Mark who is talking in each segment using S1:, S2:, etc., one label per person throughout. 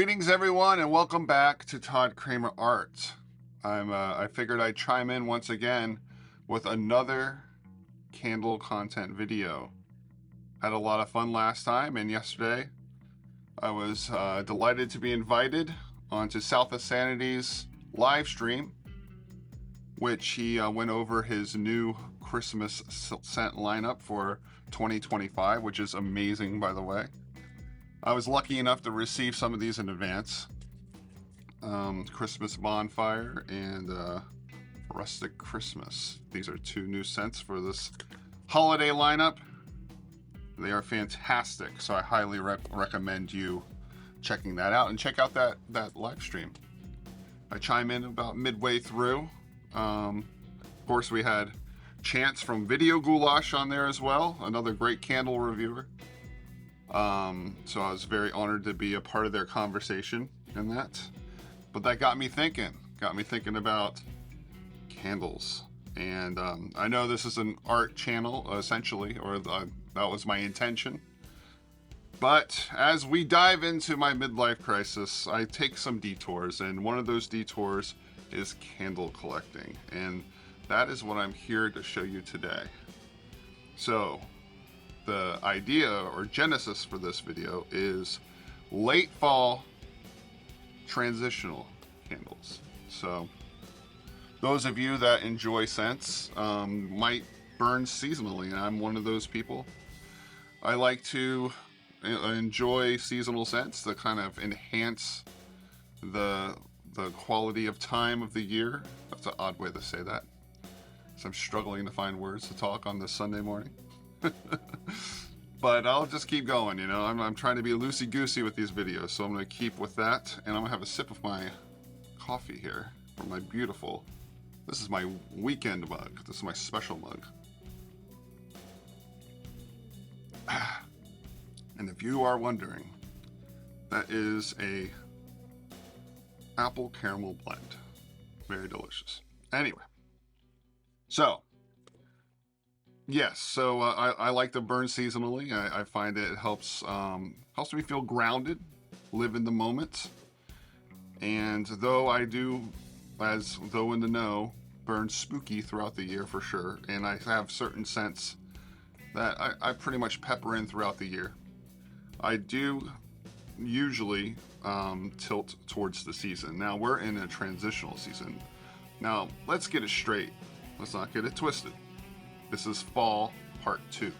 S1: Greetings, everyone, and welcome back to Todd Kramer Art. I figured I'd chime in once again with another candle content video. Had a lot of fun last time, and yesterday I was delighted to be invited onto South of Sanity's live stream, which he went over his new Christmas scent lineup for 2025, which is amazing, by the way. I was lucky enough to receive some of these in advance. Christmas Bonfire and Rustic Christmas. These are two new scents for this holiday lineup. They are fantastic, so I highly recommend you checking that out and check out that live stream. I chime in about midway through. Of course, we had Chance from Video Goulash on there as well, another great candle reviewer. So I was very honored to be a part of their conversation in that. But that got me thinking about candles. And I know this is an art channel, essentially, or that was my intention. But as we dive into my midlife crisis, I take some detours, and one of those detours is candle collecting. And that is what I'm here to show you today. So, the idea or genesis for this video is late fall transitional candles. So those of you that enjoy scents might burn seasonally, and I'm one of those people. I like to enjoy seasonal scents that kind of enhance the quality of time of the year. That's an odd way to say that, so I'm struggling to find words to talk on this Sunday morning. But I'll just keep going, you know. I'm trying to be loosey-goosey with these videos, so I'm going to keep with that, and I'm going to have a sip of my coffee here from my beautiful, this is my weekend mug. This is my special mug. And if you are wondering, that is a apple caramel blend. Very delicious. Anyway, so yes, so I like to burn seasonally. I find it helps me feel grounded, live in the moment. And though I do, as though in the know, burn spooky throughout the year for sure, and I have certain scents that I pretty much pepper in throughout the year, I do usually tilt towards the season. Now, we're in a transitional season. Now, let's get it straight. Let's not get it twisted. This is fall part 2,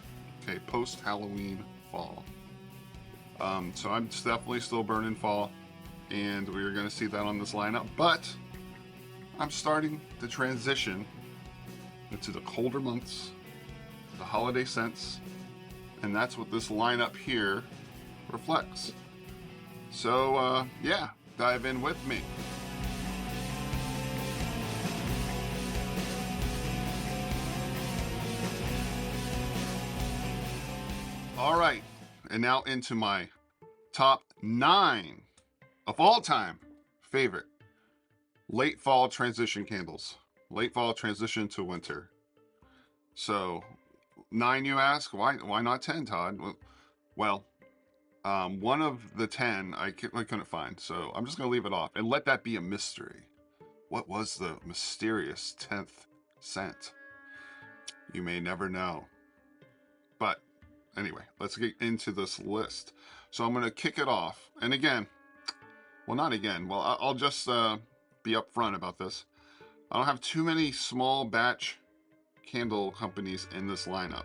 S1: okay, post-Halloween fall. So I'm definitely still burning fall, and we're going to see that on this lineup, but I'm starting to transition into the colder months, the holiday scents, and that's what this lineup here reflects. So, yeah, dive in with me. All right, and now into my top 9 of all time favorite late fall transition candles. Late fall transition to winter. So 9, you ask? Why not 10, Todd? Well, one of the 10 I couldn't find, so I'm just gonna leave it off and let that be a mystery. What was the mysterious 10th scent? You may never know. But anyway, let's get into this list. So I'm going to kick it off. And again, well, not again. Well, I'll just be upfront about this. I don't have too many small batch candle companies in this lineup.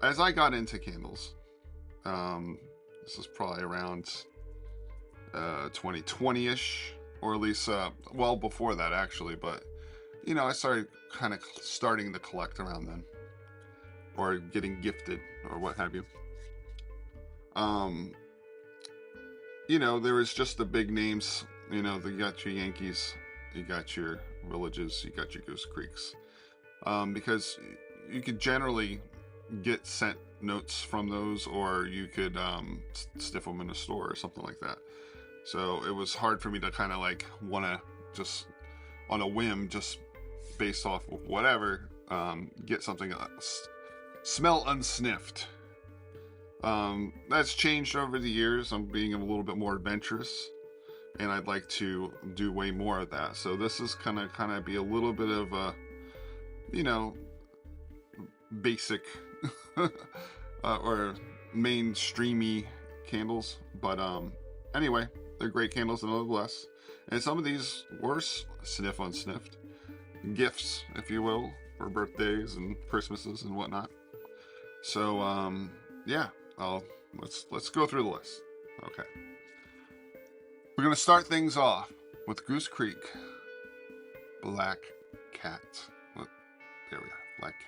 S1: As I got into candles, this is probably around 2020-ish, or at least, well, before that, actually. But, you know, I started kind of starting to collect around then, or getting gifted, or what have you. You know, there was just the big names. You know, you got your Yankees, you got your Villages, you got your Goose Creeks. Because you could generally get scent notes from those, or you could sniff them in a store or something like that. So it was hard for me to kind of like want to just on a whim, just based off of whatever, get something smell unsniffed. That's changed over the years. I'm being a little bit more adventurous, and I'd like to do way more of that. So this is gonna kind of be a little bit of a, you know, basic or mainstreamy candles, but anyway, they're great candles nonetheless. And some of these were sniff unsniffed gifts, if you will, for birthdays and Christmases and whatnot. So yeah, let's go through the list. Okay, we're gonna start things off with Goose Creek Black Cat. Look, there we are, Black Cat.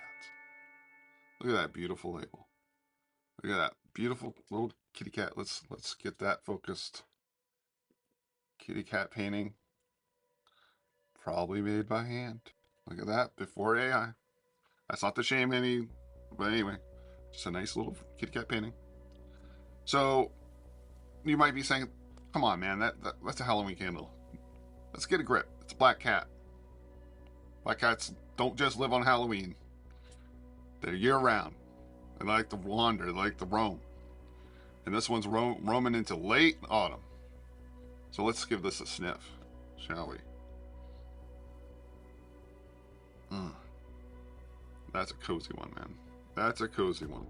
S1: Look at that beautiful label. Look at that beautiful little kitty cat. Let's get that focused. Kitty cat painting, probably made by hand. Look at that, before AI. That's not to shame any, but anyway, just a nice little kitty cat painting. So you might be saying, come on, man, that's a Halloween candle. Let's get a grip. It's a black cat. Black cats don't just live on Halloween. They're year-round. They like to wander. They like to roam. And this one's roaming into late autumn. So let's give this a sniff, shall we? That's a cozy one, man. That's a cozy one.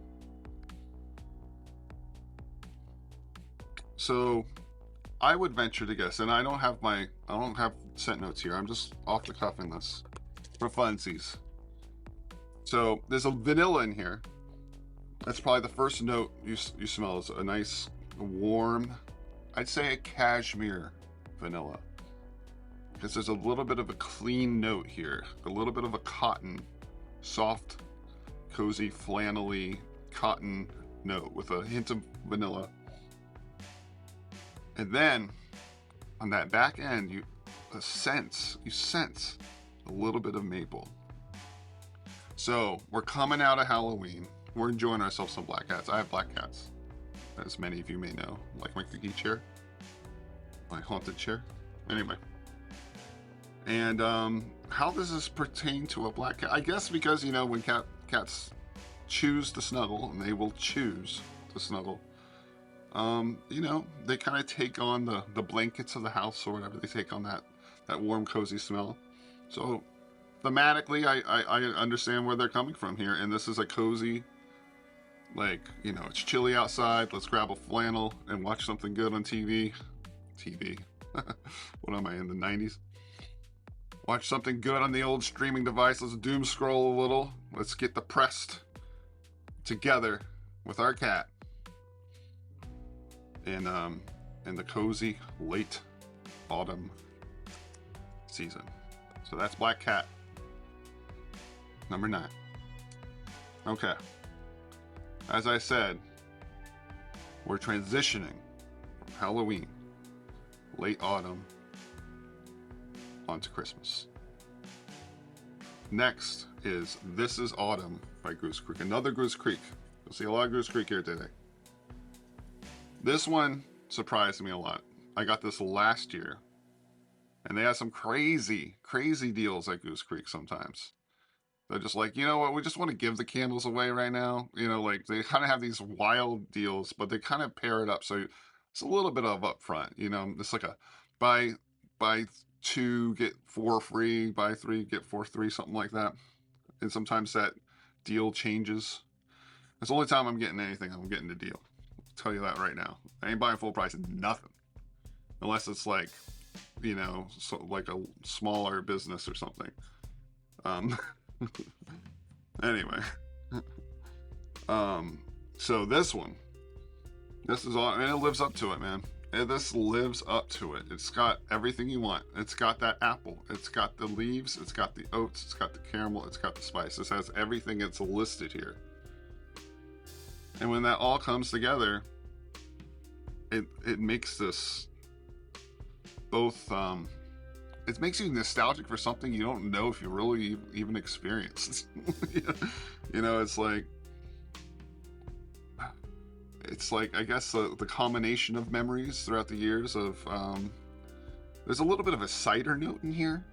S1: So I would venture to guess, and I don't have scent notes here. I'm just off the cuffing this for funsies. So there's a vanilla in here. That's probably the first note you smell is a nice warm, I'd say a cashmere vanilla. Because there's a little bit of a clean note here. A little bit of a cotton, soft, cozy, flannelly cotton note with a hint of vanilla. And then on that back end, you sense a little bit of maple. So we're coming out of Halloween. We're enjoying ourselves some black cats. I have black cats, as many of you may know, like my creaky chair, my haunted chair. Anyway, and how does this pertain to a black cat? I guess because, you know, when cats choose to snuggle, and they will choose to snuggle, you know, they kind of take on the blankets of the house or whatever. They take on that warm, cozy smell. So thematically, I understand where they're coming from here, and this is a cozy, like, you know, it's chilly outside, let's grab a flannel and watch something good on TV. What am I, in the 90s? Watch something good on the old streaming device. Let's doom scroll a little. Let's get depressed together with our cat in the cozy late autumn season. So that's Black Cat, number 9. Okay, as I said, we're transitioning from Halloween, late autumn, onto Christmas. Next is This Is Autumn by Goose Creek. Another Goose Creek. You'll see a lot of Goose Creek here today. This one surprised me a lot. I got this last year, and they have some crazy deals at Goose Creek sometimes. They're just like, you know what, we just want to give the candles away right now. You know, like, they kind of have these wild deals, but they kind of pair it up. So it's a little bit of upfront, you know, it's like a buy 2, get 4 free, buy 3, get 4 free, something like that. And sometimes that deal changes. It's the only time I'm getting anything, I'm getting a deal. I'll tell you that right now. I ain't buying full price, nothing. Unless it's like, you know, so like a smaller business or something. Anyway. So this is all, and it lives up to it, man. And this lives up to it. It's got everything you want. It's got that apple. It's got the leaves. It's got the oats. It's got the caramel. It's got the spice. This has everything that's listed here. And when that all comes together, it makes this both, it makes you nostalgic for something you don't know if you really even experienced. You know, it's like, I guess, the combination of memories throughout the years of, there's a little bit of a cider note in here.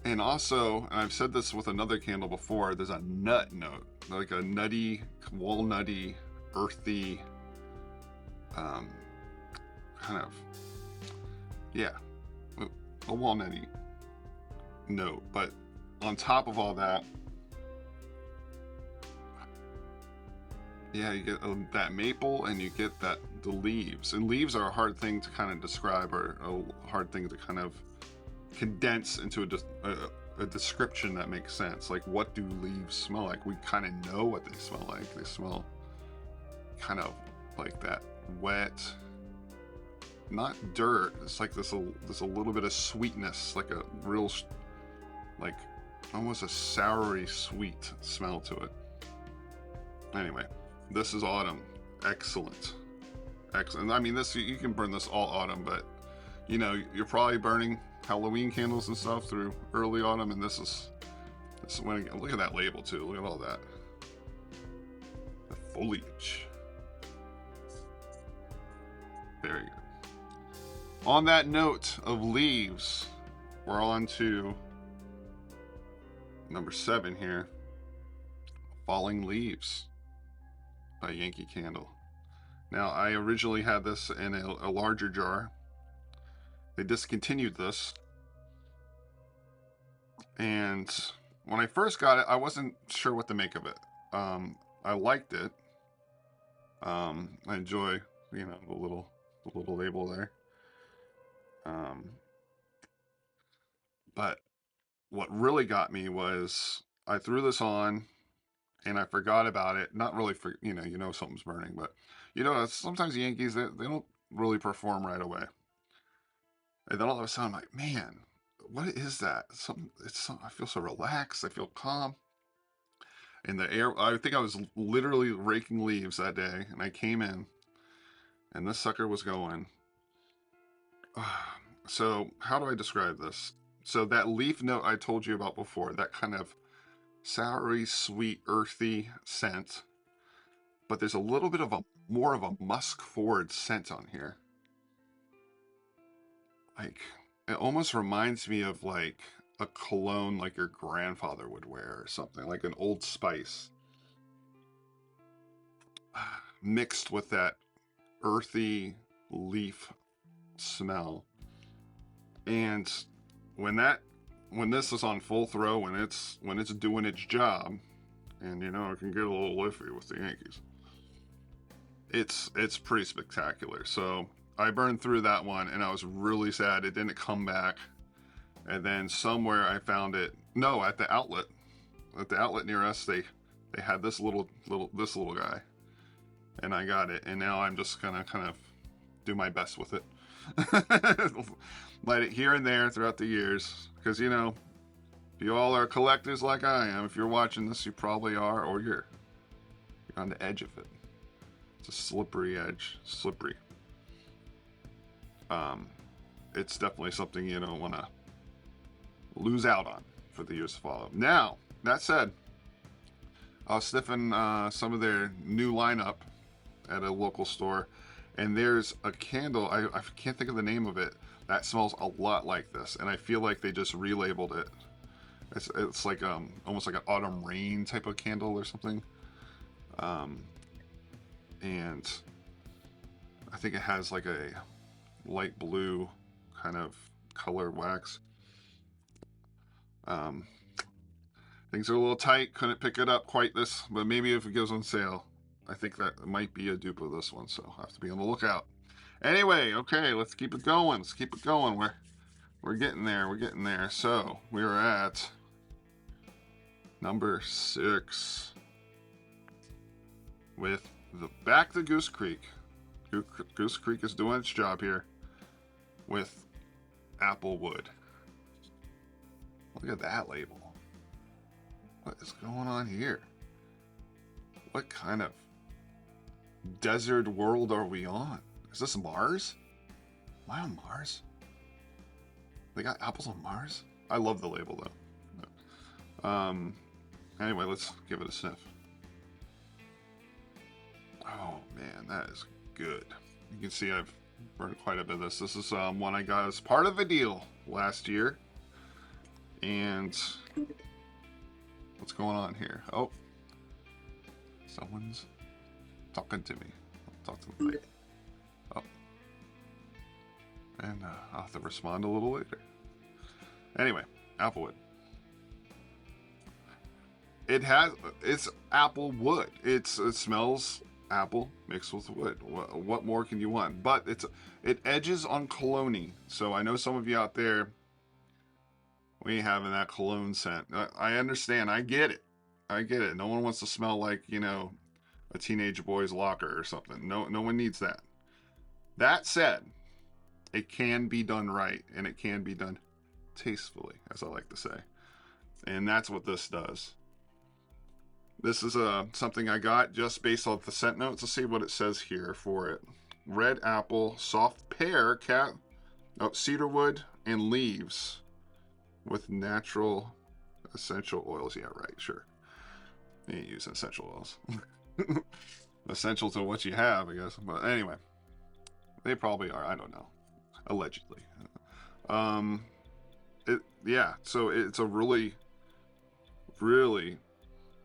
S1: And also, and I've said this with another candle before, there's a nut note, like a nutty, walnutty, earthy, kind of, yeah, a walnutty note. But on top of all that, yeah, you get that maple, and you get the leaves. And leaves are a hard thing to kind of describe, or a hard thing to kind of condense into a description that makes sense. Like, what do leaves smell like? We kind of know what they smell like. They smell kind of like that wet, not dirt. It's like there's a little bit of sweetness, like a real, like almost a soury sweet smell to it. Anyway, this is autumn. Excellent. Excellent. I mean, this, you can burn this all autumn, but you know, you're probably burning Halloween candles and stuff through early autumn, and this is when, look at that label too. Look at all that. The foliage. Very good. On that note of leaves, we're on to number 7 here. Falling Leaves by Yankee Candle. Now, I originally had this in a larger jar. They discontinued this, and when I first got it, I wasn't sure what to make of it. I liked it. I enjoy, you know, the little label there. But what really got me was I threw this on and I forgot about it. Not really for, you know something's burning, but you know, sometimes the Yankees, they don't really perform right away. And then all of a sudden I'm like, man, what is that? I feel so relaxed. I feel calm. In the air, I think I was literally raking leaves that day, and I came in, and this sucker was going. So how do I describe this? So that leaf note I told you about before, that kind of soury, sweet, earthy scent, but there's a little bit of more of a musk forward scent on here. Like, it almost reminds me of like a cologne like your grandfather would wear, or something like an Old Spice, mixed with that earthy leaf smell. And when this is on full throw, when it's doing its job, and you know, it can get a little iffy with the Yankees, it's pretty spectacular. So I burned through that one, and I was really sad it didn't come back. And then somewhere I found it. No, at the outlet near us, they had this little guy, and I got it. And now I'm just gonna kind of do my best with it. Light it here and there throughout the years, because you know, if you all are collectors like I am, if you're watching this, you probably are, or you're on the edge of it. It's a slippery edge, slippery. It's definitely something you don't want to lose out on for the years to follow. Now, that said, I was sniffing some of their new lineup at a local store, and there's a candle, I can't think of the name of it, that smells a lot like this, and I feel like they just relabeled it. It's like almost like an autumn rain type of candle or something. And I think it has like a light blue kind of color wax. Things are a little tight, couldn't pick it up quite this, but maybe if it goes on sale, I think that might be a dupe of this one, so I have to be on the lookout. Anyway, okay, let's keep it going. We're getting there. We're getting there. So we're at number 6 with back to Goose Creek. Goose Creek is doing its job here with Applewood. Look at that label. What is going on here? What kind of desert world are we on? Is this Mars? Am I on Mars? They got apples on Mars? I love the label though. Anyway, let's give it a sniff. Oh man, that is good. You can see I've burned quite a bit of this. This is one I got as part of a deal last year. And what's going on here? Oh, someone's talking to me. I'll talk to them later. Oh, and I'll have to respond a little later. Anyway, applewood. It's apple wood. It smells apple mixed with wood. What more can you want? But it edges on cologne. So I know some of you out there, we having that cologne scent. I understand. I get it. No one wants to smell like, a teenage boy's locker or something. No one needs that. That said, it can be done right, and it can be done tastefully, as I like to say. And that's what this does. This is something I got just based off the scent notes. Let's see what it says here for it. Red apple, soft pear, cedarwood, and leaves with natural essential oils. Yeah, right, sure. You ain't using essential oils. Essential to what you have, I guess. But anyway, they probably are. I don't know. Allegedly. So it's a really, really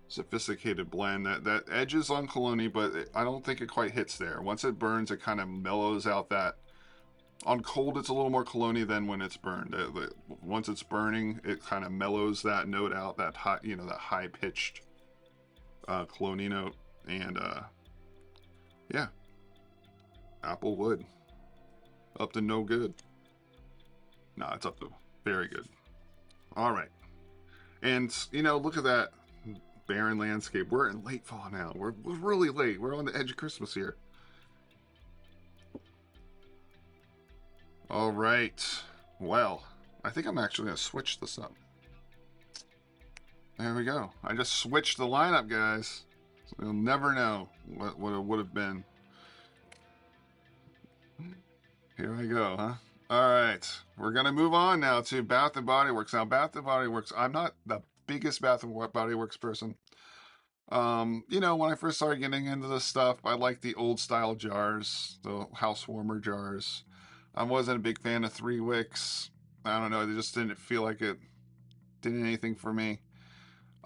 S1: sophisticated blend that edges on cologne, but I don't think it quite hits there. Once it burns, it kind of mellows out that. On cold, it's a little more cologne than when it's burned. Once it's burning, it kind of mellows that note out, that high, that high pitched cologne note, and yeah, apple wood, up to no good. No, it's up to very good. All right, and look at that barren landscape. We're in late fall now. We're really late. We're on the edge of Christmas here. All right. Well, I think I'm actually going to switch this up. There we go. I just switched the lineup, guys. So you'll never know what it would have been. Here I go, huh? All right. We're going to move on now to Bath & Body Works. Now, Bath & Body Works, I'm not the biggest Bath & Body Works person. When I first started getting into this stuff, I liked the old style jars, the house warmer jars. I wasn't a big fan of 3 wicks. I don't know, they just didn't feel like it did anything for me.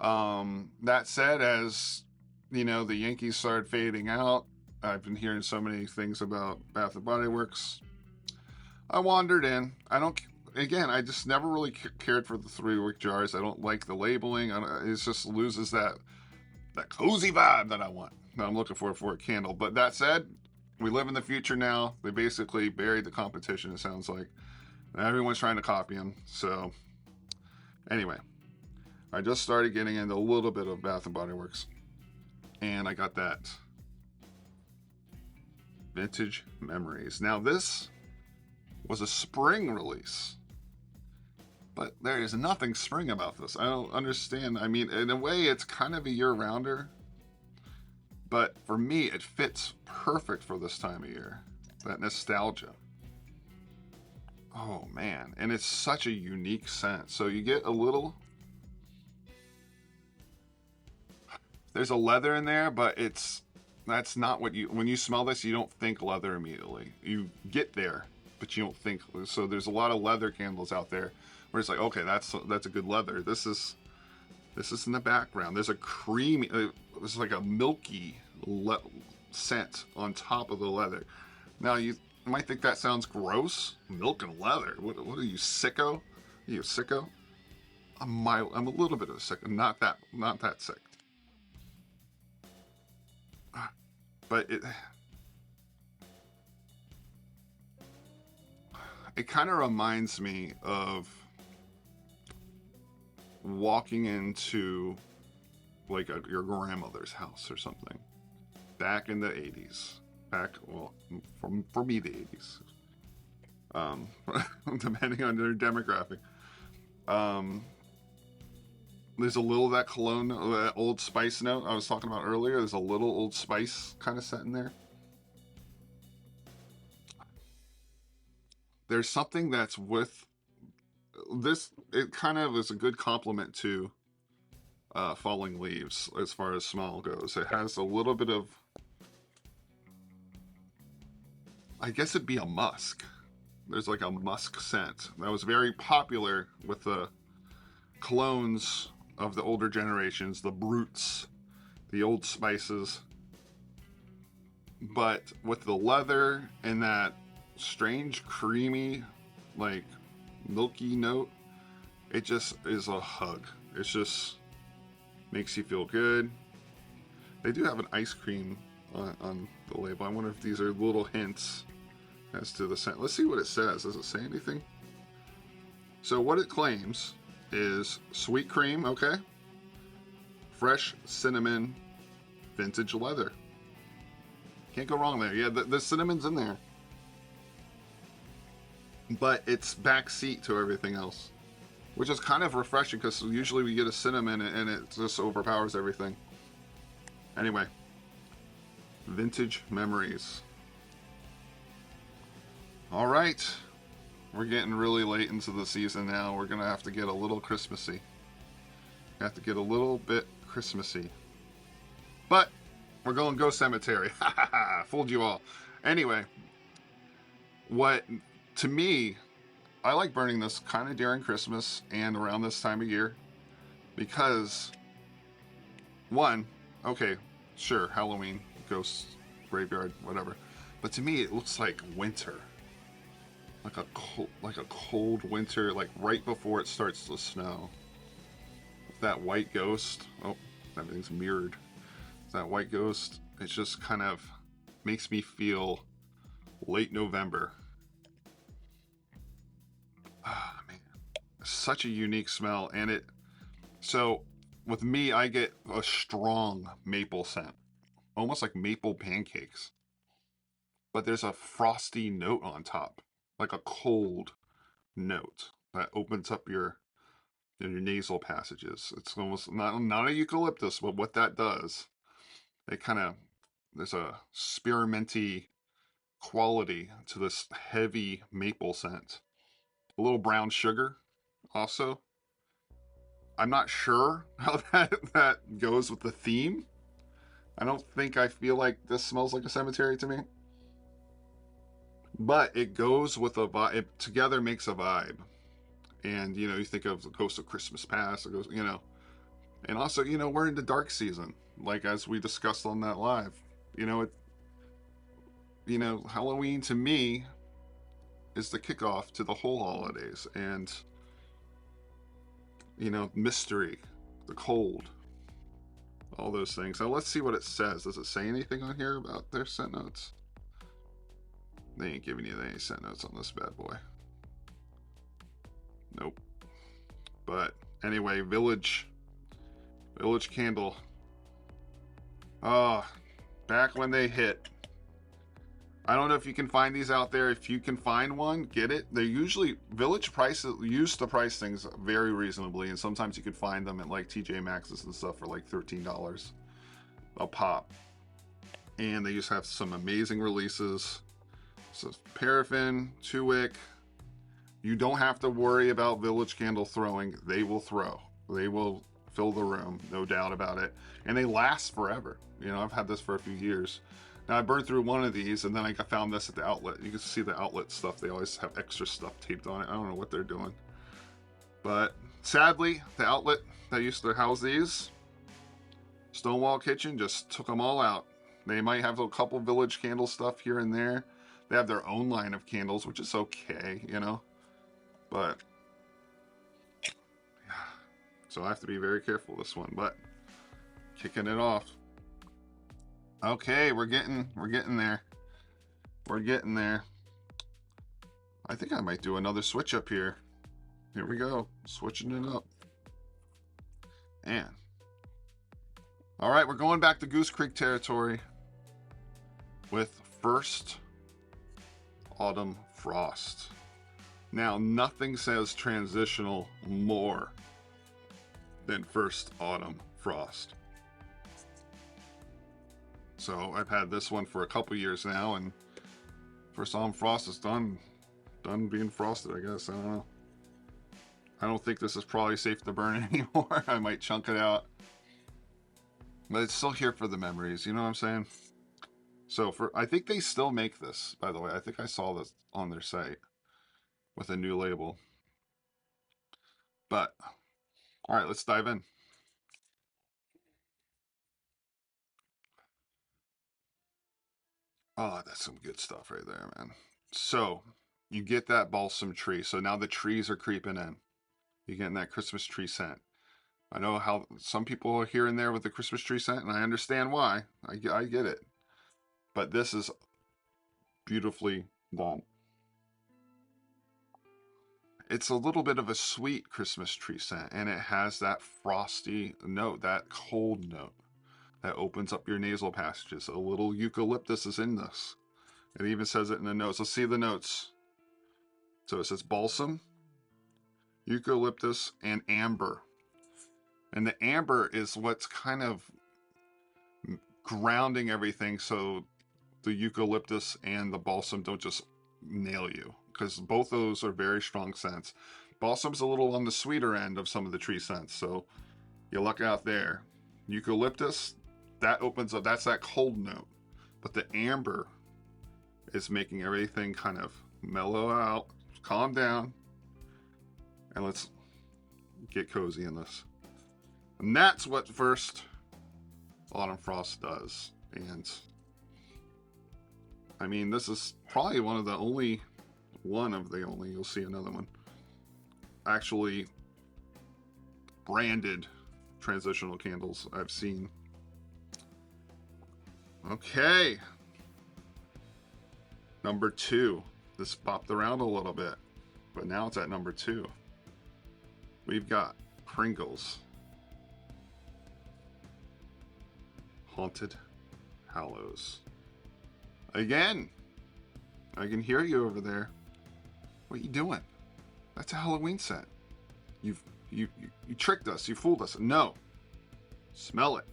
S1: That said, as the Yankees started fading out, I've been hearing so many things about Bath & Body Works. I wandered in. I just never really cared for the 3-wick jars. I don't like the labeling. It just loses that cozy vibe that I want. I'm looking for a candle. But that said, we live in the future now. They basically buried the competition, it sounds like. Everyone's trying to copy them. So, anyway, I just started getting into a little bit of Bath & Body Works. And I got that Vintage Memories. Now, this was a spring release. But there is nothing spring about this. I don't understand. I mean, in a way, it's kind of a year-rounder. But for me, it fits perfect for this time of year. That nostalgia. Oh, man. And it's such a unique scent. So you get a little... There's a leather in there, but that's not what when you smell this, you don't think leather immediately. You get there, but you don't think. So there's a lot of leather candles out there where it's like, okay, that's a good leather. This is in the background. There's a creamy, it's like a milky scent on top of the leather. Now you might think that sounds gross. Milk and leather. What are you, sicko? Are you a sicko? I'm a little bit of a sicko. Not that sick. But it kind of reminds me of walking into like your grandmother's house or something back in the 80s. For me, the 80s. Depending on their demographic. There's a little of that cologne, that Old Spice note I was talking about earlier. There's a little Old Spice kind of scent in there. There's something that's with this. It kind of is a good compliment to Falling Leaves as far as smell goes. It has a little bit of, I guess it'd be a musk. There's like a musk scent that was very popular with the clones of the older generations, the brutes, the old spices, but with the leather and that strange creamy, like milky note, it just is a hug. It just makes you feel good. They do have an ice cream on the label. I wonder if these are little hints as to the scent. Let's see what it says. Does it say anything? So what it claims is sweet cream, okay? Fresh cinnamon, vintage leather. Can't go wrong there. Yeah, the cinnamon's in there. But it's backseat to everything else, which is kind of refreshing because usually we get a cinnamon and it just overpowers everything. Anyway, vintage memories. All right, we're getting really late into the season now. We're gonna have to get a little Christmassy. Have to get a little bit Christmassy. But we're going Ghost Cemetery. Ha ha ha! Fooled you all. Anyway, what to me, I like burning this kind of during Christmas and around this time of year because, one, okay, sure, Halloween, ghost graveyard, whatever, but to me it looks like winter, like a cold winter, like right before it starts to snow. That white ghost, oh, everything's mirrored. That white ghost, it just kind of makes me feel late November. Ah, man, such a unique smell, and it. So with me, I get a strong maple scent, almost like maple pancakes. But there's a frosty note on top, like a cold note that opens up your nasal passages. It's almost not a eucalyptus, but what that does, it kind of there's a spearminty quality to this heavy maple scent. A little brown sugar, also. I'm not sure how that goes with the theme. I don't think I feel like this smells like a cemetery to me. But it goes with a vibe. It together makes a vibe. And, you think of the Ghost of Christmas Past. It goes, And also, we're into dark season. Like, as we discussed on that live. Halloween to me is the kickoff to the whole holidays. And, mystery, the cold, all those things. Now let's see what it says. Does it say anything on here about their scent notes? They ain't giving you any scent notes on this bad boy. Nope. But anyway, Village Candle. Oh, back when they hit. I don't know if you can find these out there. If you can find one, get it. They're usually Village prices used to price things very reasonably, and sometimes you could find them at like TJ Maxx's and stuff for like $13 a pop. And they used to have some amazing releases. So paraffin, 2-wick. You don't have to worry about Village Candle throwing. They will throw. They will fill the room, no doubt about it. And they last forever. I've had this for a few years. Now I burned through one of these, and then I found this at the outlet. You can see the outlet stuff. They always have extra stuff taped on it. I don't know what they're doing. But sadly, the outlet that used to house these, Stonewall Kitchen, just took them all out. They might have a couple Village Candle stuff here and there. They have their own line of candles, which is okay, But yeah. So I have to be very careful this one, but kicking it off. Okay, we're getting there. We're getting there. I think I might do another switch up here. Here we go, switching it up. And all right, we're going back to Goose Creek territory with First Autumn Frost. Now, nothing says transitional more than First Autumn Frost. So I've had this one for a couple years now, and First Autumn Frost is done being frosted, I guess. I don't know. I don't think this is probably safe to burn anymore. I might chunk it out. But it's still here for the memories, you know what I'm saying? So I think they still make this, by the way. I think I saw this on their site with a new label. But All right, let's dive in. Oh, that's some good stuff right there, man. So you get that balsam tree. So now the trees are creeping in. You're getting that Christmas tree scent. I know how some people are here and there with the Christmas tree scent, and I understand why. I get it. But this is beautifully done. It's a little bit of a sweet Christmas tree scent, and it has that frosty note, that cold note that opens up your nasal passages. A little eucalyptus is in this. It even says it in the notes. Let's see the notes. So it says balsam, eucalyptus, and amber. And the amber is what's kind of grounding everything so the eucalyptus and the balsam don't just nail you, because both those are very strong scents. Balsam's a little on the sweeter end of some of the tree scents, so you luck out there. Eucalyptus, that opens up, that's that cold note. But the amber is making everything kind of mellow out, calm down, and let's get cozy in this. And that's what first Autumn Frost does. And I mean, this is probably one of the only, you'll see another one, actually branded transitional candles I've seen. Okay. Number 2. This popped around a little bit, but now it's at number 2. We've got Pringles. Haunted Hallows. Again, I can hear you over there. What are you doing? That's a Halloween scent. You tricked us. You fooled us. No. Smell it.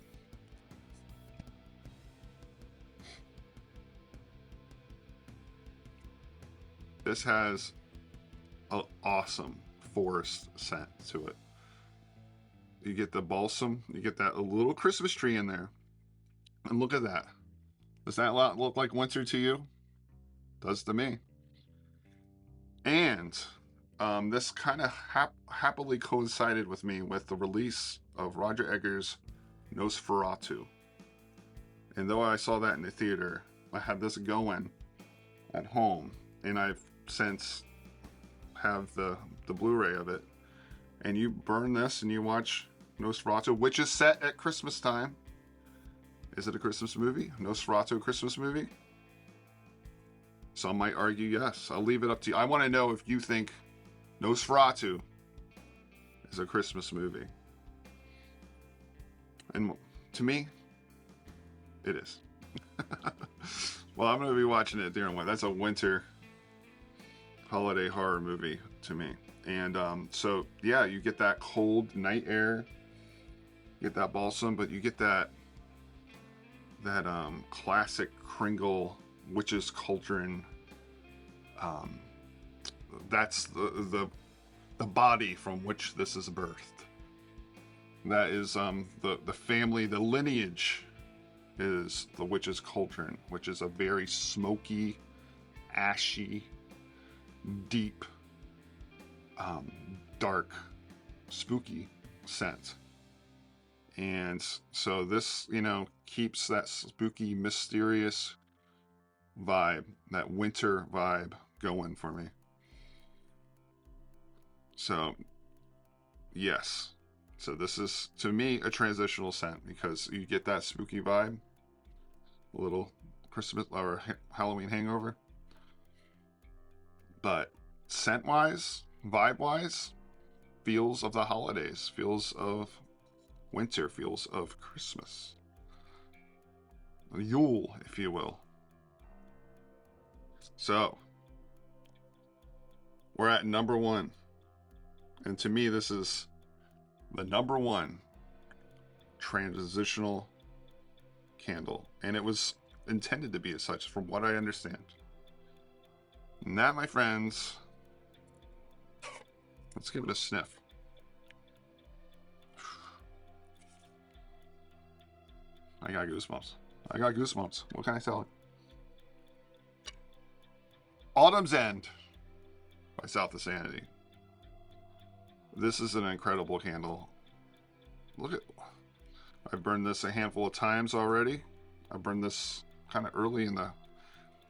S1: This has an awesome forest scent to it. You get the balsam. You get that little Christmas tree in there. And look at that. Does that look like winter to you? Does to me. And this kind of happily coincided with me with the release of Roger Eggers' Nosferatu. And though I saw that in the theater, I had this going at home, and I've since have the Blu-ray of it. And you burn this and you watch Nosferatu, which is set at Christmas time. Is it a Christmas movie? Nosferatu, a Christmas movie? Some might argue yes. I'll leave it up to you. I want to know if you think Nosferatu is a Christmas movie. And to me, it is. Well, I'm going to be watching it during winter. That's a winter holiday horror movie to me. And so, yeah, you get that cold night air. You get that balsam, but you get that classic Kringle witch's cauldron. That's the body from which this is birthed. That is the family, the lineage is the witch's cauldron, which is a very smoky, ashy, deep, dark, spooky scent. And so this, keeps that spooky, mysterious vibe, that winter vibe going for me. So, yes. So this is, to me, a transitional scent because you get that spooky vibe, a little Christmas or Halloween hangover. But scent-wise, vibe-wise, feels of the holidays, feels of winter, feels of Christmas. Yule, if you will. So, we're at number 1. And to me, this is the number 1 transitional candle. And it was intended to be as such, from what I understand. And that, my friends, let's give it a sniff. I got goosebumps. What can I tell you? Autumn's End by South of Sanity. This is an incredible candle. look at, I've burned this a handful of times already. I burned this kind of early in the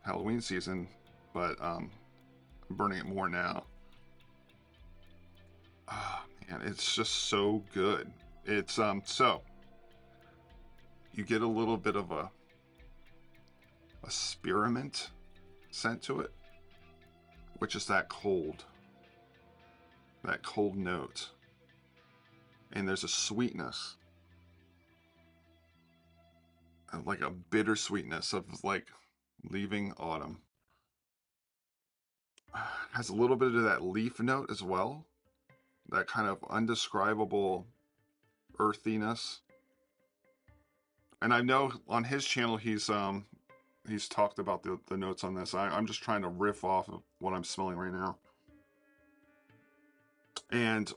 S1: Halloween season, but I'm burning it more now. Oh man, it's just so good. It's so you get a little bit of a spearmint scent to it, which is that cold note, and there's a sweetness, like a bittersweetness of like leaving autumn. Has a little bit of that leaf note as well, that kind of undescribable earthiness. And I know on his channel he's talked about the notes on this. I'm just trying to riff off of what I'm smelling right now. And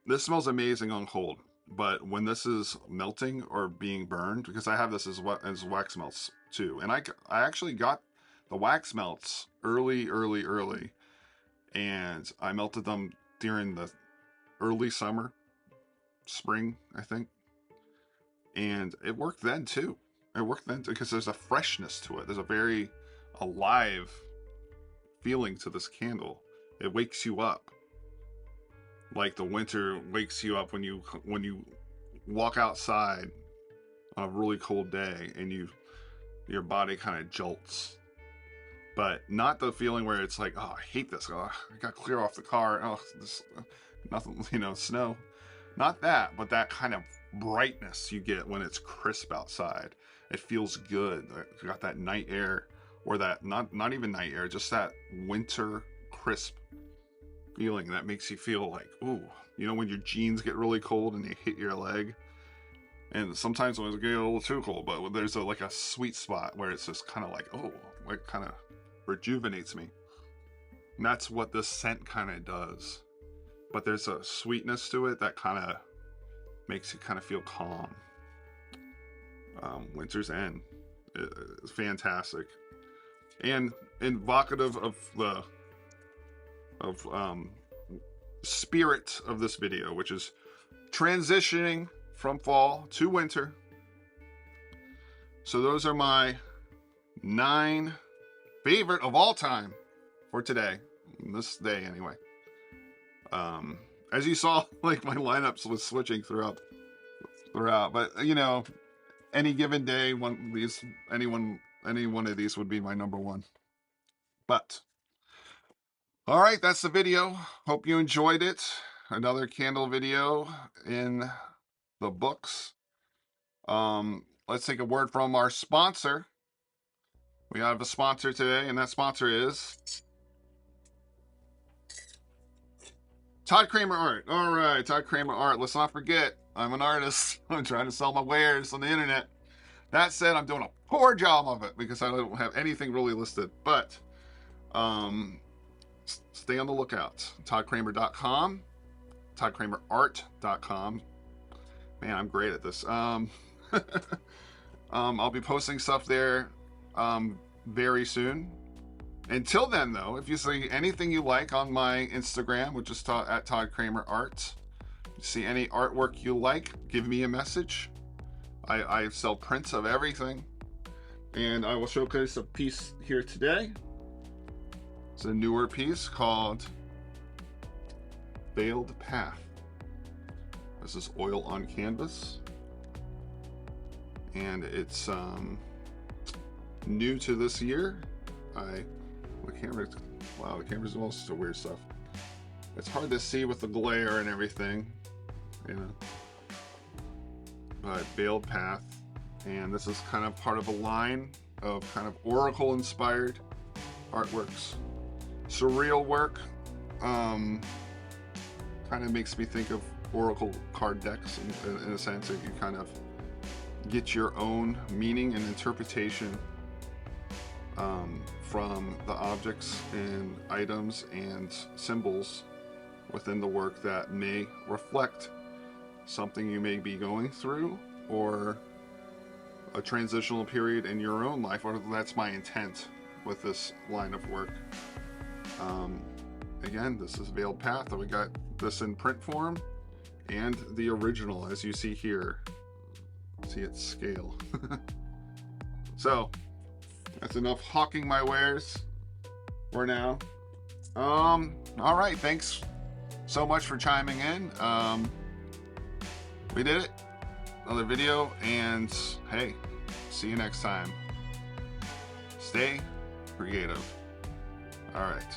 S1: this smells amazing on cold, but when this is melting or being burned, because I have this as wax melts too, and I actually got the wax melts early, and I melted them during the early summer, spring, I think, and it worked then too. It worked then because there's a freshness to it. There's a very alive feeling to this candle. It wakes you up, like the winter wakes you up when you walk outside on a really cold day and your body kind of jolts. But not the feeling where it's like, oh, I hate this. Oh, I got to clear off the car. Oh, this nothing, snow. Not that, but that kind of brightness you get when it's crisp outside. It feels good. You got that night air, or that not even night air, just that winter crisp feeling that makes you feel like, ooh, when your jeans get really cold and they hit your leg. And sometimes when it gets a little too cold, but there's like a sweet spot where it's just kind of like, oh, like kind of rejuvenates me. And that's what this scent kind of does. But there's a sweetness to it that kind of makes you kind of feel calm. Winter's End is fantastic and evocative of the spirit of this video, which is transitioning from fall to winter. So those are my 9 favorite of all time for today, this day anyway. As you saw, like my lineups was switching throughout, but any given day, any one of these would be my number one. But all right, that's the video. Hope you enjoyed it. Another candle video in the books. Let's take a word from our sponsor. We have a sponsor today, and that sponsor is Todd Kramer Art. All right, Todd Kramer Art. Let's not forget, I'm an artist. I'm trying to sell my wares on the internet. That said, I'm doing a poor job of it because I don't have anything really listed. But stay on the lookout. ToddKramer.com, ToddKramerArt.com. Man, I'm great at this. I'll be posting stuff there very soon. Until then, though, if you see anything you like on my Instagram, which is at Todd Kramer Art, you see any artwork you like, give me a message. I sell prints of everything, and I will showcase a piece here today. It's a newer piece called Veiled Path. This is oil on canvas, and it's new to this year. The camera, wow, the camera's doing all sorts of weird stuff. It's hard to see with the glare and everything, but Veiled Path, and this is kind of part of a line of kind of oracle inspired artworks. Surreal work, kind of makes me think of oracle card decks in a sense that you kind of get your own meaning and interpretation from the objects and items and symbols within the work that may reflect something you may be going through or a transitional period in your own life, or that's my intent with this line of work. Again, this is Veiled Path. We got this in print form, and the original, as you see here. See its scale. So that's enough hawking my wares for now. All right, thanks so much for chiming in. We did it. Another video, and hey, see you next time. Stay creative. All right.